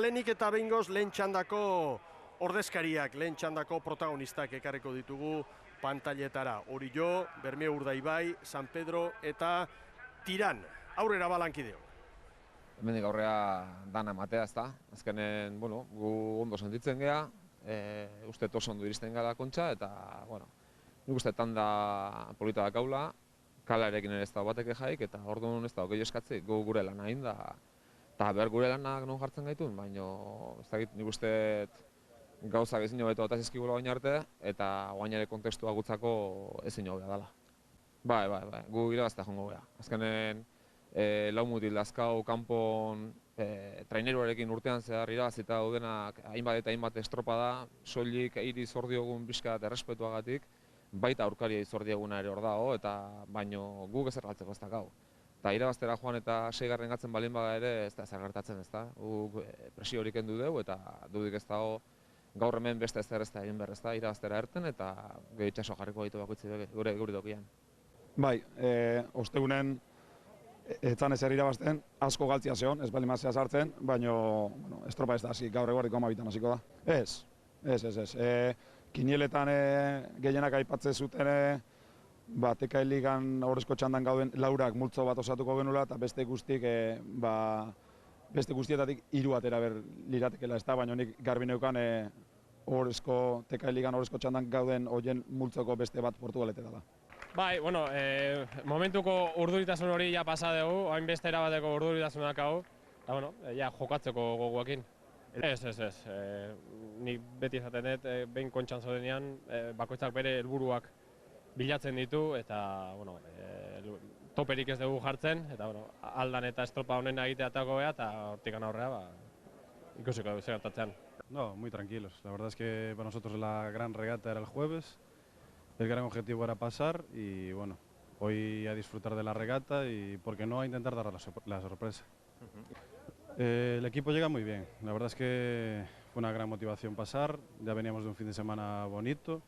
Lehenik eta behingoz lehen txandako ordezkariak, lehen txandako protagonistak ekarriko ditugu pantailetara. Orillo, Bermeo Urdaibai, San Pedro eta Tiran. Aurrera balankideo. Hemendik aurrea dana ematea, ezta? Azkenen, gu ondo sentitzen gea, uste oso ondo iristen gara kontxa, eta, nik uste tanda polita dakaula, kalarekin ere ez da batek jaik, eta orduan ez da okei eskatzik, gure lana egin da, eta behar gure lanak non jartzen gaitun, baina ez dakit nik uste gauzak ezin hobeto eta zizkigula baina arte, eta guainare kontekstua gutzako ezin hobea dela. Bai, gu irabaztea jongo gea. Azkenen, lau mutil dazkau kanpon traineruarekin urtean zehar irabazita daudenak hainbat eta hainbat estropada, soilik eiri zordiogun bizkat errespetuagatik, baita aurkaria izordieguna ere hor dago, eta baino guk ezer galtzeko ez dakau. Eta irabaztera joan eta 6. gatzen balin bada ere ez da ezer gertatzen, ez da. Guk presio horik kendu dugu eta dudik ez dago gaur hemen beste ezer ez da egin behar, ez da, irabaztera erten eta gehi itxaso jarriko gaitu bakoitzi gure dokian. Bai, ostegunen etzan ezer irabazten, asko galtzia zeon, ez bali mazea sartzen, baina estropa ez da hasi, gaur eguardiko 12 hasiko da. Ez. Kinieletan gehienak aipatzen zuten Tekai Ligan aurrezko txandan gauden laurak multzo bat osatuko genula, eta beste guztik, beste guztietatik 3 atera ber liratekela, ez da, baina nik garbi neukan Tekai Ligan aurrezko txandan gauden hoien multzoko beste bat Portugaletera da. Bai, momentuko urduritasun hori ja pasa dugu, hain beste erabateko urduritasunak hau, eta ja jokatzeko goguekin. Ez. Nik beti esaten dut, behin kontxan zaudenean, bakoitzak bere helburuak bilatzen ditu, eta toperik ez dugu jartzen, eta aldan eta estropa honen egitea atako beha, eta hortikan aurrea ikusiko dugu gertatzean. No, muy tranquilos. La verdad es que para nosotros la gran regata era el jueves. El gran objetivo era pasar y hoy a disfrutar de la regata y, ¿por qué no, a intentar dar la sorpresa? El equipo llega muy bien. La verdad es que fue una gran motivación pasar. Ya veníamos de un fin de semana bonito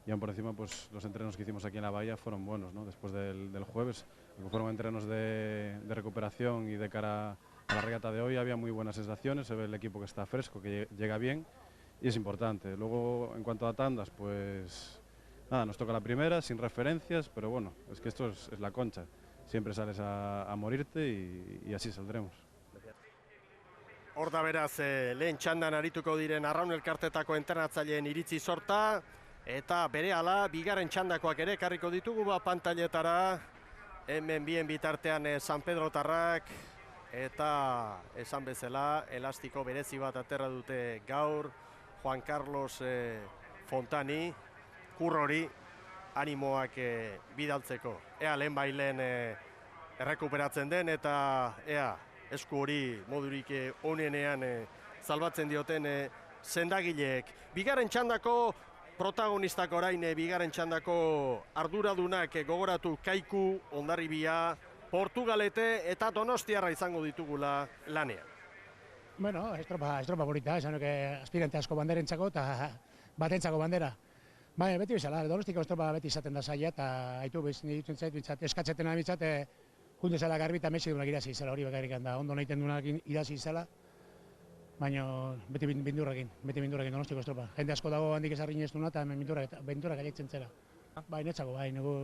y aún por encima pues, los entrenos que hicimos aquí en la bahía fueron buenos, ¿no? Después del jueves, que fueron entrenos de recuperación y de cara a la regata de hoy había muy buenas sensaciones. Se ve el equipo que está fresco, que llega bien y es importante. Luego, en cuanto a tandas, pues nada, nos toca la primera, sin referencias, pero es que esto es la concha. Siempre sales a morirte y así saldremos. Hor da beraz, lehen txandan arituko diren Arraun Elkartetako entrenatzaileen iritzi sorta, eta berehala bigarren txandakoak ere ekarriko ditugu pantailetara. Hemen bien bitartean San Pedrotarrak, eta esan bezala elastiko berezi bat aterra dute gaur Juan Carlos Fontani, kurrori animoak bidaltzeko. Ea lehen bailen errekuperatzen den eta ea esku hori modurik onenean salbatzen dioten sendagileek. Bigarren txandako protagonistak orain, bigarren txandako arduradunak gogoratu Kaiku, Hondarribia, Portugalete eta Donostiarra izango ditugula lanean. Estropa bonita, esan aspirante asko banderentzako eta batentzako bandera. Beti bezala, Donostiko estropa beti izaten da zaila eta haitu ditzen zait, eskatzeten amitzat, junde zela garbi eta Mexi dunak irazi izela hori bakarrik da, ondo nahiten dunak irazi izela, baina beti bindurrekin Donostiko estropa. Jende asko dago handik ezarrin ez duna eta bindurrak aiektzen zela. Netzako,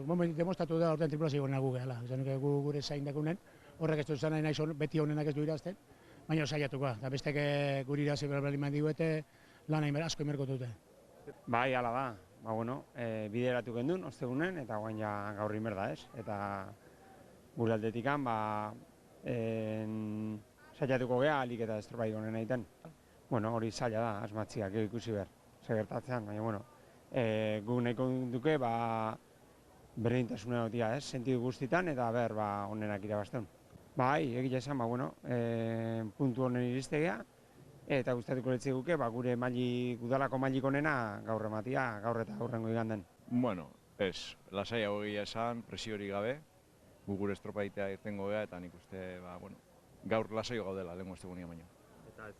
momentu demostratu da orten tripulazio gona gu gehala, gu gure zain dakunen, horrek ez du zan nahi beti honenak ez du irazten, baina saiatuko, eta bestek guri irazi berbalin diguete lan hain asko imerko dute. Bai, ala da. Bideratu gendun, ostegunen, eta guain ja gaur imer da, ez? Eta gure aldetikan, saiatuko geha alik eta estropai honen egiten. Hori zaila da, asmatziak ikusi behar, segertatzean, baina, gu nahiko duke, berdintasuna dutia, ez? Sentidu guztitan, eta honenak irabazten. Bai, egia esan, puntu honen iristegea, eta gustatuko letzea guke, gure udalako mailik onena gaur ematia, gaur eta aurrengo iganden. Lasaiago egia esan, presiori gabe, gu gure estropa egitea irtengo gea, eta nik uste, gaur lasaio gaudela, lehenko estegunia baino.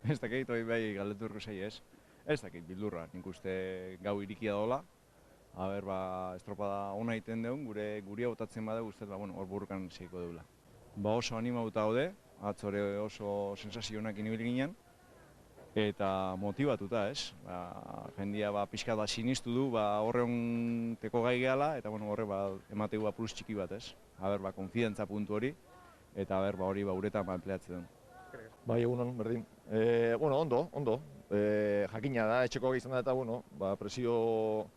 Ez dakit, hori bai galdeturko zei ez. Ez dakit, bildurra, nik uste gau irikia dola, estropada ona egiten deun, gure hautatzen bada uste, hor burrukan zeiko deula. Oso animauta gaude, atzore oso sensazionak inibili ginen, eta motibatuta, ez? Jendia pixka bat sinistu du, horreonteko gai gehala, eta horre emategu plus txiki bat, ez? Konfidentza puntu hori, eta hori uretan empleatzen duen. Bai, egunon, berdin. Ondo. Jakina da, etxeko izan da eta, presio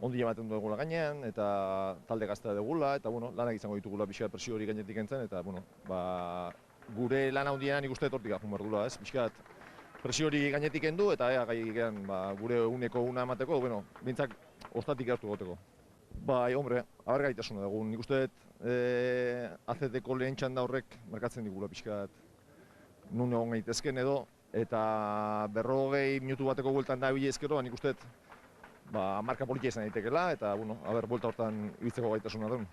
ondi ematen dugula gainean, eta talde gaztea dugula, eta lanak izango ditugula pixka presio hori gainetik entzen, eta gure lan handiena nik uste hortik ajun behar dula, ez? Pixka presio hori gainetik endu, eta gai gehan gure uneko una emateko, bintzak ostatik hartu goteko. Bai, hombre, abergaitasuna dugu. Nik uste AZT-ko lehen txanda horrek markatzen digula pixka nun egon gaitezken edo, eta 40 minutu bateko bueltan da bile ezkero, nik uste marka politia izan daitekela, eta buelta hortan ibiltzeko gaitasuna duen.